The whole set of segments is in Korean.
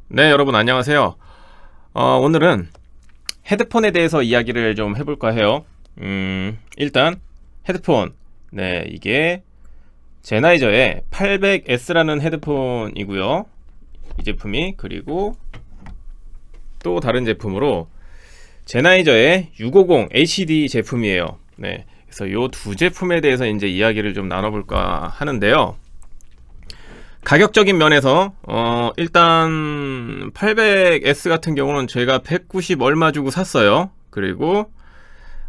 네, 여러분 안녕하세요. 오늘은 헤드폰에 대해서 이야기를 좀 해볼까 해요. 일단 헤드폰, 네, 이게 제나이저의 800S라는 헤드폰이고요. 이 제품이. 그리고 또 다른 제품으로 제나이저의 650 HD 제품이에요. 네, 그래서 이 두 제품에 대해서 이제 이야기를 좀 나눠볼까 하는데요. 가격적인 면에서 일단 800S 같은 경우는 제가 190 얼마 주고 샀어요. 그리고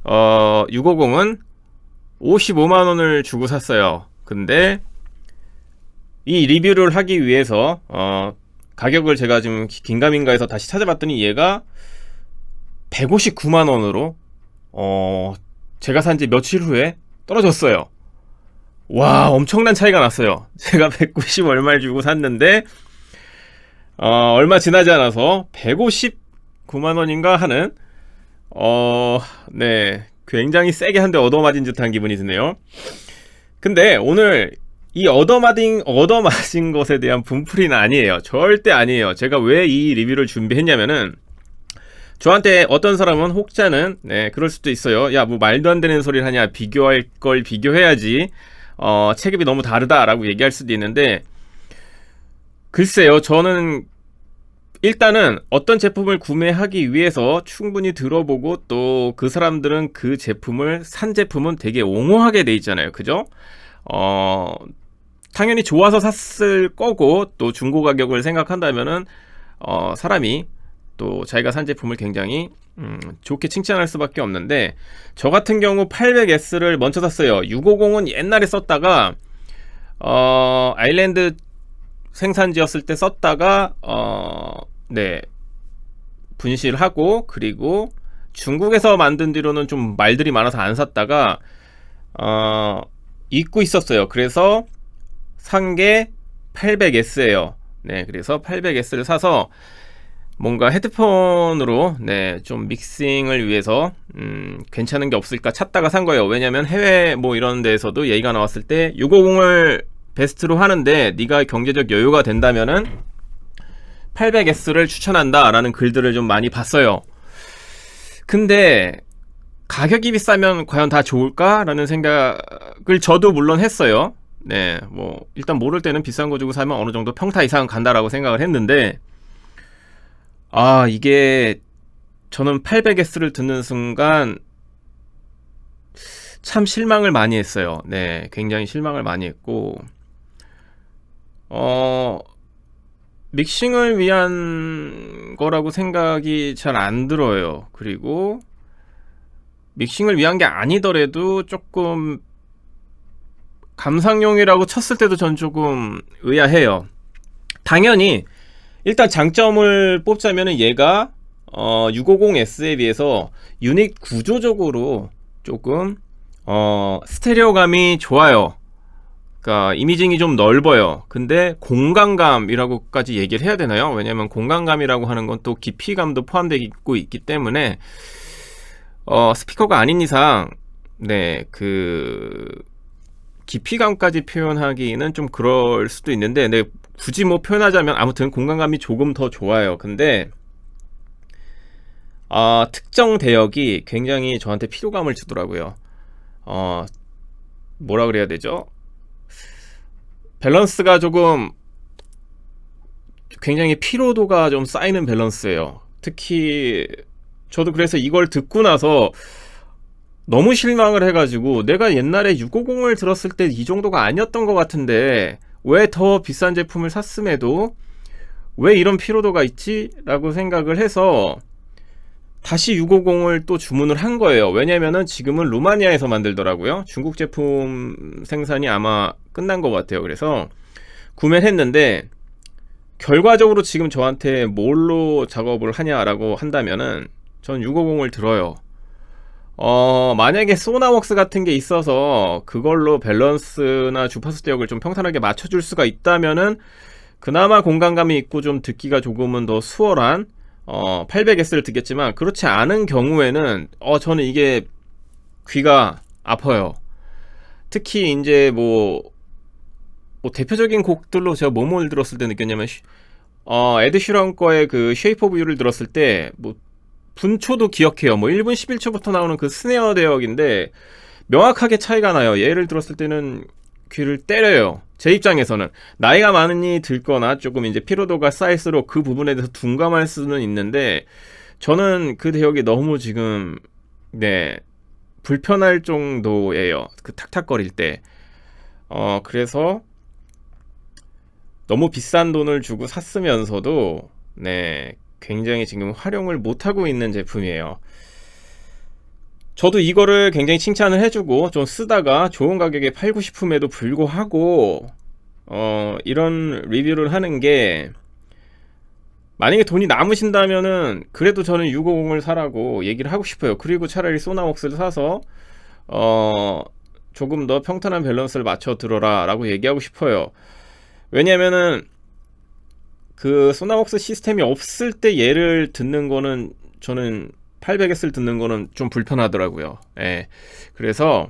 650은 55만원을 주고 샀어요. 근데 이 리뷰를 하기 위해서 가격을 제가 지금 긴가민가해서 다시 찾아봤더니 얘가 159만원으로 제가 산지 며칠 후에 떨어졌어요. 와, 엄청난 차이가 났어요. 제가 190 얼마를 주고 샀는데 얼마 지나지 않아서 159만원인가 하는 네, 굉장히 세게 한 대 얻어맞은 듯한 기분이 드네요. 근데 오늘 이 얻어맞은 것에 대한 분풀이는 아니에요. 절대 아니에요. 제가 왜 이 리뷰를 준비했냐면은, 저한테 어떤 사람은, 혹자는, 네, 그럴 수도 있어요. 야, 뭐 말도 안 되는 소리를 하냐, 비교할 걸 비교해야지, 체급이 너무 다르다라고 얘기할 수도 있는데, 글쎄요, 저는 일단은 어떤 제품을 구매하기 위해서 충분히 들어보고, 또 그 사람들은 그 제품을 산 제품은 되게 옹호하게 돼 있잖아요. 그죠? 당연히 좋아서 샀을 거고, 또 중고 가격을 생각한다면은 사람이 또 자기가 산 제품을 굉장히 좋게 칭찬할 수밖에 없는데, 저 같은 경우 800S를 먼저 샀어요. 650은 옛날에 썼다가 아일랜드 생산지였을 때 썼다가 네, 분실하고, 그리고 중국에서 만든 뒤로는 좀 말들이 많아서 안 샀다가 잊고 있었어요. 그래서 산 게 800S예요. 네, 그래서 800S를 사서 뭔가 헤드폰으로, 네, 좀 믹싱을 위해서 괜찮은 게 없을까 찾다가 산 거예요. 왜냐면 해외 뭐 이런 데에서도 얘기가 나왔을 때 650을 베스트로 하는데 네가 경제적 여유가 된다면은 800S를 추천한다 라는 글들을 좀 많이 봤어요. 근데 가격이 비싸면 과연 다 좋을까? 라는 생각을 저도 물론 했어요. 네, 뭐 일단 모를 때는 비싼 거 주고 사면 어느 정도 평타 이상 간다라고 생각을 했는데, 이게 저는 800S를 듣는 순간 참 실망을 많이 했어요. 네, 굉장히 실망을 많이 했고, 믹싱을 위한 거라고 생각이 잘 안 들어요. 그리고 믹싱을 위한 게 아니더라도 조금 감상용이라고 쳤을 때도 전 조금 의아해요. 당연히 일단 장점을 뽑자면은 얘가 650S에 비해서 유닛 구조적으로 조금 스테레오감이 좋아요. 그러니까 이미징이 좀 넓어요. 근데 공간감이라고까지 얘기를 해야 되나요? 왜냐면 공간감이라고 하는 건 또 깊이감도 포함되어 있기 때문에 스피커가 아닌 이상, 네, 그 깊이감까지 표현하기는 좀 그럴 수도 있는데, 네, 굳이 뭐 표현하자면 아무튼 공간감이 조금 더 좋아요. 근데 특정 대역이 굉장히 저한테 피로감을 주더라고요. 뭐라 그래야 되죠? 밸런스가 조금 굉장히 피로도가 좀 쌓이는 밸런스예요. 특히 저도 그래서 이걸 듣고 나서 너무 실망을 해가지고, 내가 옛날에 650을 들었을 때 이 정도가 아니었던 것 같은데 왜 더 비싼 제품을 샀음에도 왜 이런 피로도가 있지? 라고 생각을 해서 다시 650을 또 주문을 한 거예요. 왜냐면은 지금은 루마니아에서 만들더라고요. 중국 제품 생산이 아마 끝난 것 같아요. 그래서 구매를 했는데, 결과적으로 지금 저한테 뭘로 작업을 하냐라고 한다면은 전 650을 들어요. 만약에 소나웍스 같은 게 있어서 그걸로 밸런스나 주파수 대역을 좀 평탄하게 맞춰줄 수가 있다면은 그나마 공간감이 있고 좀 듣기가 조금은 더 수월한 800S를 듣겠지만, 그렇지 않은 경우에는 저는 이게 귀가 아파요. 특히 이제 뭐 뭐 대표적인 곡들로 제가 뭐뭘 들었을 때 느꼈냐면 에드 시런 거의 그 Shape of You를 들었을 때 뭐 분초도 기억해요. 뭐 1분 11초부터 나오는 그 스네어 대역인데 명확하게 차이가 나요. 얘를 들었을 때는 귀를 때려요. 제 입장에서는 나이가 많으니 들거나 조금 이제 피로도가 쌓일수록 그 부분에 대해서 둔감할 수는 있는데 저는 그 대역이 너무 지금 네 불편할 정도예요. 그 탁탁거릴 때. 그래서 너무 비싼 돈을 주고 샀으면서도 네 굉장히 지금 활용을 못하고 있는 제품이에요. 저도 이거를 굉장히 칭찬을 해주고 좀 쓰다가 좋은 가격에 팔고 싶음에도 불구하고 이런 리뷰를 하는 게 만약에 돈이 남으신다면은 그래도 저는 650을 사라고 얘기를 하고 싶어요. 그리고 차라리 소나웍스를 사서 조금 더 평탄한 밸런스를 맞춰 들어라 라고 얘기하고 싶어요. 왜냐면은 그 소나웍스 시스템이 없을 때 얘를 듣는 거는 저는 800S를 듣는 거는 좀 불편하더라고요. 예. 그래서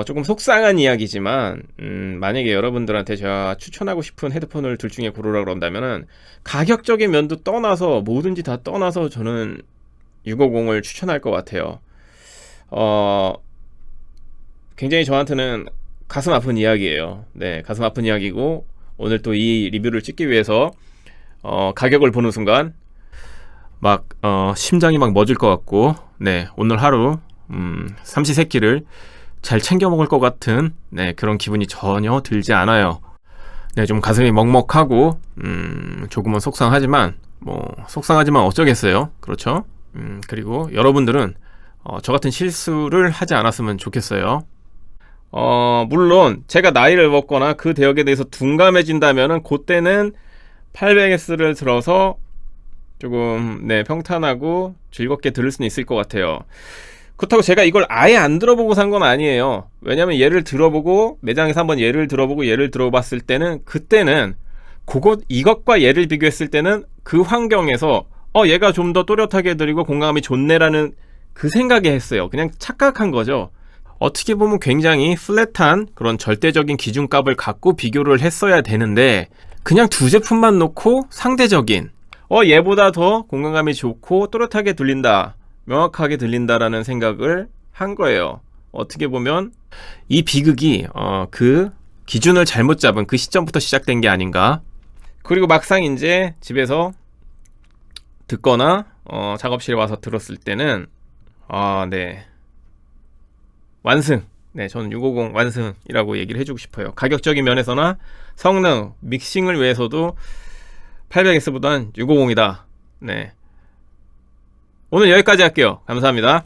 조금 속상한 이야기지만 만약에 여러분들한테 제가 추천하고 싶은 헤드폰을 둘 중에 고르라 그런다면은 가격적인 면도 떠나서 뭐든지 다 떠나서 저는 650을 추천할 것 같아요. 굉장히 저한테는 가슴 아픈 이야기예요. 네, 가슴 아픈 이야기고 오늘 또 이 리뷰를 찍기 위해서 가격을 보는 순간 막 심장이 막 멎을 것 같고 네 오늘 하루 삼시세끼를 잘 챙겨 먹을 것 같은 네 그런 기분이 전혀 들지 않아요. 네 좀 가슴이 먹먹하고 조금은 속상하지만 속상하지만 어쩌겠어요. 그렇죠? 그리고 여러분들은 저 같은 실수를 하지 않았으면 좋겠어요. 물론 제가 나이를 먹거나 그 대역에 대해서 둔감해진다면은 그때는 800S를 들어서 조금 네 평탄하고 즐겁게 들을 수는 있을 것 같아요. 그렇다고 제가 이걸 아예 안 들어보고 산 건 아니에요. 왜냐면 얘를 들어보고 매장에서 한번 얘를 들어보고 얘를 들어봤을 때는 그때는 이것과 얘를 비교했을 때는 그 환경에서 얘가 좀 더 또렷하게 들리고 공감이 좋네라는 그 생각에 했어요. 그냥 착각한 거죠. 어떻게 보면 굉장히 플랫한 그런 절대적인 기준값을 갖고 비교를 했어야 되는데 그냥 두 제품만 놓고 상대적인 얘보다 더 공간감이 좋고 또렷하게 들린다, 명확하게 들린다라는 생각을 한 거예요. 어떻게 보면 이 비극이 그 기준을 잘못 잡은 그 시점부터 시작된 게 아닌가. 그리고 막상 이제 집에서 듣거나 작업실에 와서 들었을 때는 네 완승. 네, 저는 650 완승이라고 얘기를 해주고 싶어요. 가격적인 면에서나 성능, 믹싱을 위해서도 800S보단 650이다. 네. 오늘 여기까지 할게요. 감사합니다.